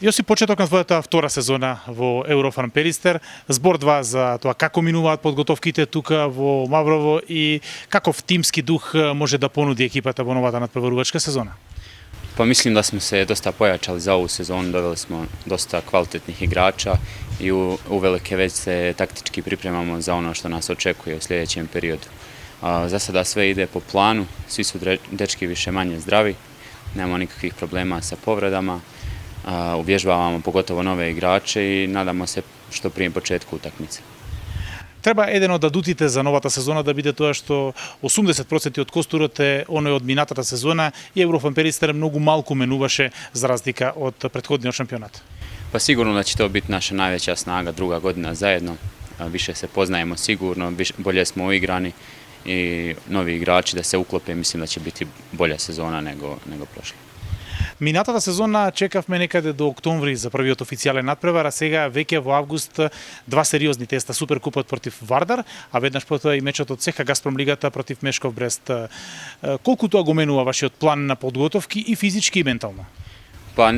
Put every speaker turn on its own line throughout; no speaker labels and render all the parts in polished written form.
Јоси почеток на твојата втора сезона во Еврофарм Перистер. Збор два за тоа како минуваат подготовките тука во Маврово и каков тимски дух може да понуди екипата во новата надпреварувачка сезона.
Pa mislim da smo se dosta pojačali za ovu sezonu, doveli smo dosta kvalitetnih igrača i uvelike već se taktički pripremamo za ono što nas očekuje u sljedećem periodu. Za sada sve ide po planu, svi su dečki više manje zdravi, nemamo nikakvih problema sa povredama, uvježbavamo pogotovo nove igrače i nadamo se što prije početku utakmice.
Треба еден од адутите за новата сезона да биде тоа што 80% од костурот е оној од минатата сезона и Еврофарм Перистер многу малку менуваше за разлика од претходниот шампионат.
Pa sigurno da će to biti naša najveća snaga, druga godina zajedno, više se poznajemo sigurno, bolje smo uigrani i novi igrači da se uklope, mislim da će biti bolja sezona nego prošla.
Минатата сезона чекавме некаде до октомври за првиот официјален надпревар, а сега веќе во август два сериозни теста, Суперкупот против Вардар, а веднаш потоа и мечот од ЦСКА Газпром лигата против Мешков Брест. Колку тоа го менува вашиот план на подготовки и физички и ментално?
Pa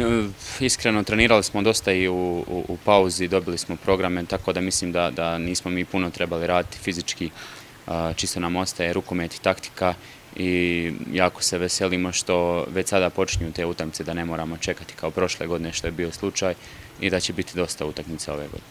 iskreno trenirali smo dosta i u pauzi, dobili smo programe, tako da mislim da nismo mi puno trebali raditi fizički, čisto nam ostaje rukomet i taktika i jako se veselimo što već sada počinju te utakmice, da ne moramo čekati kao prošle godine što je bio slučaj i da će biti dosta utakmica ove godine.